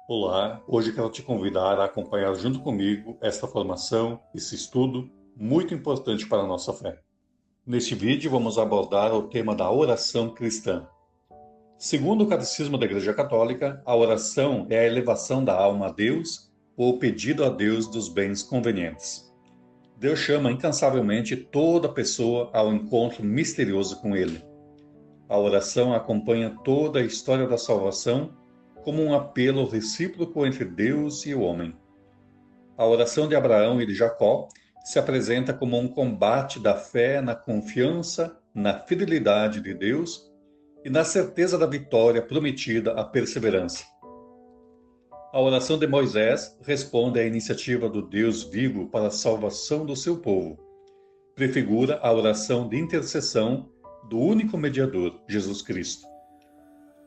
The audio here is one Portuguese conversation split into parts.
Olá, hoje quero te convidar a acompanhar junto comigo esta formação, esse estudo muito importante para a nossa fé. Neste vídeo vamos abordar o tema da oração cristã. Segundo o Catecismo da Igreja Católica, a oração é a elevação da alma a Deus ou o pedido a Deus dos bens convenientes. Deus chama incansavelmente toda pessoa ao encontro misterioso com Ele. A oração acompanha toda a história da salvação como um apelo recíproco entre Deus e o homem. A oração de Abraão e de Jacó se apresenta como um combate da fé na confiança, na fidelidade de Deus e na certeza da vitória prometida à perseverança. A oração de Moisés responde à iniciativa do Deus vivo para a salvação do seu povo. Prefigura a oração de intercessão do único mediador, Jesus Cristo.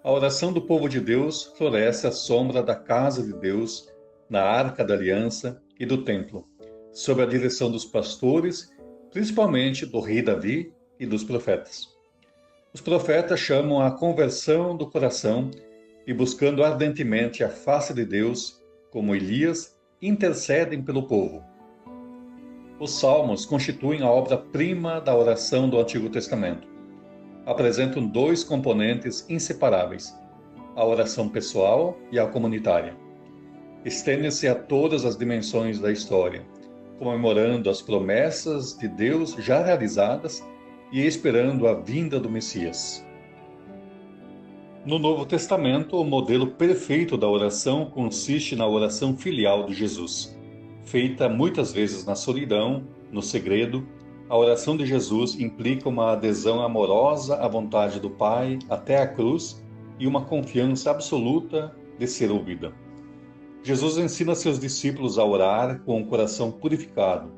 A oração do povo de Deus floresce à sombra da casa de Deus, na arca da aliança e do templo, sob a direção dos pastores, principalmente do rei Davi e dos profetas. Os profetas chamam a conversão do coração e, buscando ardentemente a face de Deus, como Elias, intercedem pelo povo. Os salmos constituem a obra-prima da oração do Antigo Testamento. Apresentam dois componentes inseparáveis: a oração pessoal e a comunitária. Estendem-se a todas as dimensões da história, comemorando as promessas de Deus já realizadas e esperando a vinda do Messias. No Novo Testamento, o modelo perfeito da oração consiste na oração filial de Jesus. Feita muitas vezes na solidão, no segredo, a oração de Jesus implica uma adesão amorosa à vontade do Pai até a cruz e uma confiança absoluta de ser ouvida. Jesus ensina seus discípulos a orar com um coração purificado,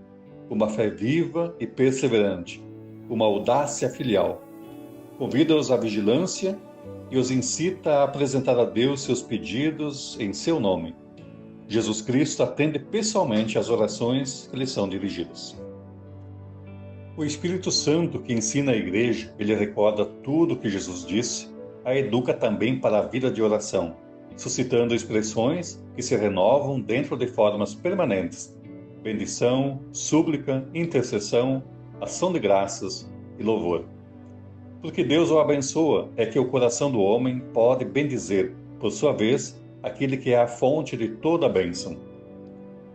uma fé viva e perseverante, uma audácia filial. Convida-os à vigilância e os incita a apresentar a Deus seus pedidos em seu nome. Jesus Cristo atende pessoalmente às orações que lhe são dirigidas. O Espírito Santo, que ensina a Igreja, ele recorda tudo o que Jesus disse, a educa também para a vida de oração, suscitando expressões que se renovam dentro de formas permanentes: bendição, súplica, intercessão, ação de graças e louvor. Porque Deus o abençoa, é que o coração do homem pode bendizer, por sua vez, aquele que é a fonte de toda a bênção.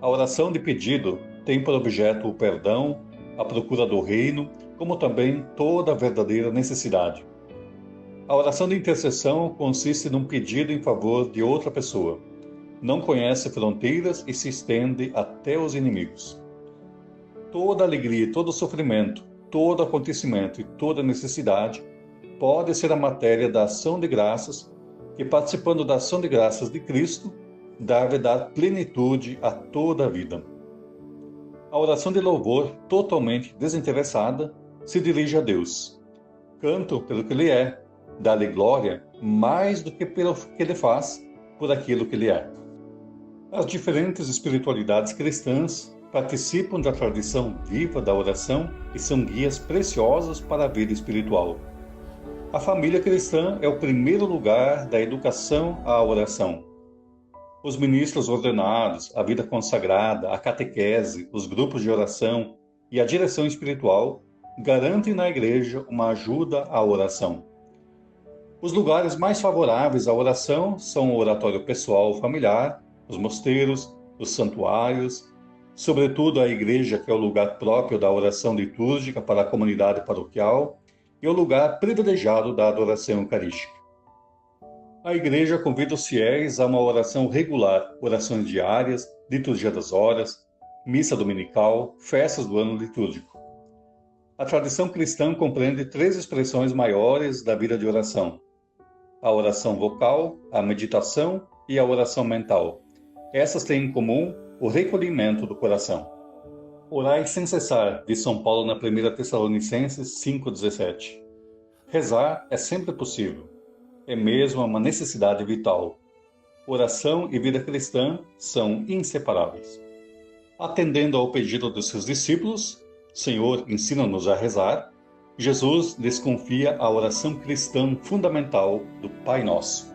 A oração de pedido tem por objeto o perdão, a procura do reino, como também toda a verdadeira necessidade. A oração de intercessão consiste num pedido em favor de outra pessoa. Não conhece fronteiras e se estende até os inimigos. Toda alegria e todo sofrimento, todo acontecimento e toda necessidade pode ser a matéria da ação de graças, que, participando da ação de graças de Cristo, deve dar plenitude a toda a vida. A oração de louvor, totalmente desinteressada, se dirige a Deus. Canto pelo que Ele é, dá-lhe glória mais do que pelo que Ele faz, por aquilo que Ele é. As diferentes espiritualidades cristãs participam da tradição viva da oração e são guias preciosos para a vida espiritual. A família cristã é o primeiro lugar da educação à oração. Os ministros ordenados, a vida consagrada, a catequese, os grupos de oração e a direção espiritual garantem na igreja uma ajuda à oração. Os lugares mais favoráveis à oração são o oratório pessoal familiar, os mosteiros, os santuários, sobretudo a igreja, que é o lugar próprio da oração litúrgica para a comunidade paroquial e o lugar privilegiado da adoração eucarística. A igreja convida os fiéis a uma oração regular, orações diárias, liturgia das horas, missa dominical, festas do ano litúrgico. A tradição cristã compreende três expressões maiores da vida de oração: a oração vocal, a meditação e a oração mental. Essas têm em comum o recolhimento do coração. Orai sem cessar, diz São Paulo na 1 Tessalonicenses 5,17. Rezar é sempre possível. É mesmo uma necessidade vital. Oração e vida cristã são inseparáveis. Atendendo ao pedido dos seus discípulos, Senhor, ensina-nos a rezar, Jesus lhes confia a oração cristã fundamental do Pai Nosso.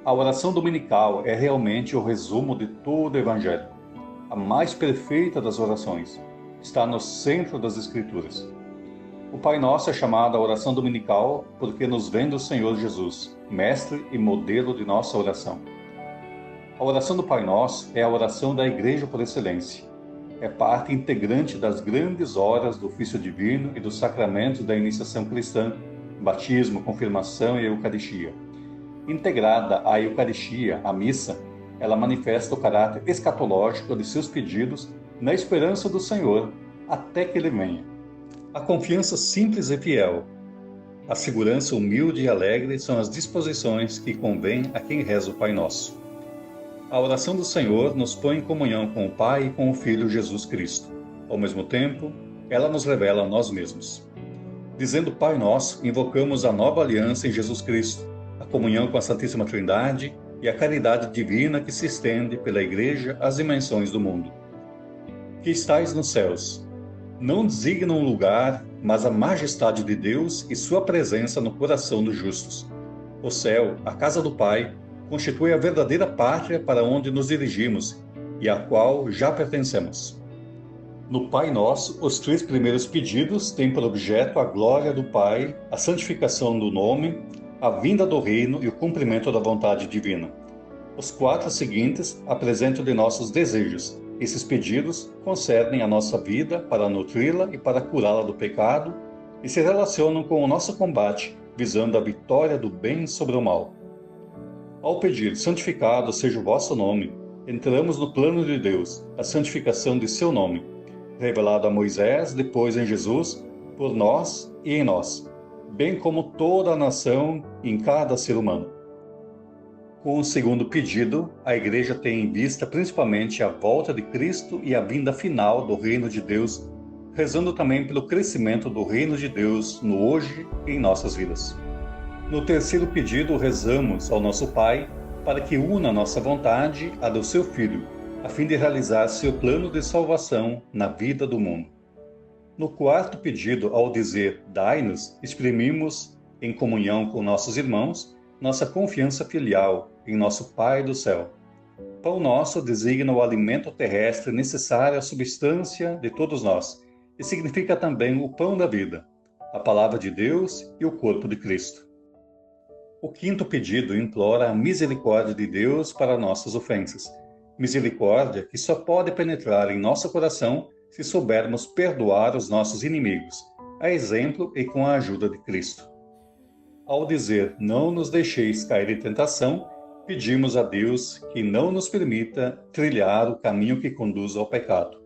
A oração dominical é realmente o resumo de todo o Evangelho. A mais perfeita das orações. Está no centro das Escrituras. O Pai Nosso é chamado a oração dominical porque nos vem do Senhor Jesus, mestre e modelo de nossa oração. A oração do Pai Nosso é a oração da Igreja por excelência. É parte integrante das grandes horas do ofício divino e dos sacramentos da iniciação cristã, batismo, confirmação e Eucaristia. Integrada à Eucaristia, a missa, ela manifesta o caráter escatológico de seus pedidos na esperança do Senhor até que Ele venha. A confiança simples e fiel, a segurança humilde e alegre são as disposições que convêm a quem reza o Pai Nosso. A oração do Senhor nos põe em comunhão com o Pai e com o Filho Jesus Cristo. Ao mesmo tempo, ela nos revela a nós mesmos. Dizendo Pai Nosso, invocamos a nova aliança em Jesus Cristo, a comunhão com a Santíssima Trindade e a caridade divina que se estende pela Igreja às dimensões do mundo. Que estais nos céus, não designa um lugar, mas a majestade de Deus e sua presença no coração dos justos. O céu, a casa do Pai, constitui a verdadeira pátria para onde nos dirigimos e à qual já pertencemos. No Pai Nosso, os 3 primeiros pedidos têm por objeto a glória do Pai, a santificação do nome, a vinda do reino e o cumprimento da vontade divina. Os 4 seguintes apresentam de nossos desejos. Esses pedidos concernem a nossa vida para nutri-la e para curá-la do pecado e se relacionam com o nosso combate, visando a vitória do bem sobre o mal. Ao pedir, santificado seja o vosso nome, entramos no plano de Deus, a santificação de seu nome, revelado a Moisés, depois em Jesus, por nós e em nós, bem como toda a nação em cada ser humano. Com o segundo pedido, a Igreja tem em vista principalmente a volta de Cristo e a vinda final do Reino de Deus, rezando também pelo crescimento do Reino de Deus no hoje e em nossas vidas. No terceiro pedido, rezamos ao nosso Pai para que una nossa vontade à do seu Filho, a fim de realizar seu plano de salvação na vida do mundo. No quarto pedido, ao dizer dai-nos, exprimimos, em comunhão com nossos irmãos, nossa confiança filial em nosso Pai do céu. Pão nosso designa o alimento terrestre necessário à substância de todos nós e significa também o pão da vida, a palavra de Deus e o corpo de Cristo. O quinto pedido implora a misericórdia de Deus para nossas ofensas, misericórdia que só pode penetrar em nosso coração se soubermos perdoar os nossos inimigos, a exemplo e com a ajuda de Cristo. Ao dizer, não nos deixeis cair em tentação, pedimos a Deus que não nos permita trilhar o caminho que conduz ao pecado.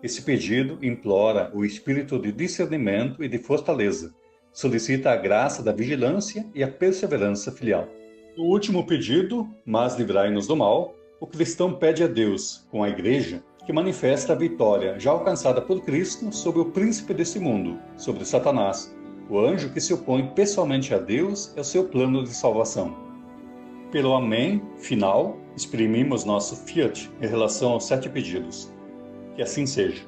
Esse pedido implora o espírito de discernimento e de fortaleza, solicita a graça da vigilância e a perseverança filial. No último pedido, mas livrai-nos do mal, o cristão pede a Deus, com a Igreja, que manifesta a vitória já alcançada por Cristo sobre o príncipe desse mundo, sobre Satanás, o anjo que se opõe pessoalmente a Deus e ao seu plano de salvação. Pelo Amém final, exprimimos nosso fiat em relação aos 7 pedidos. Que assim seja.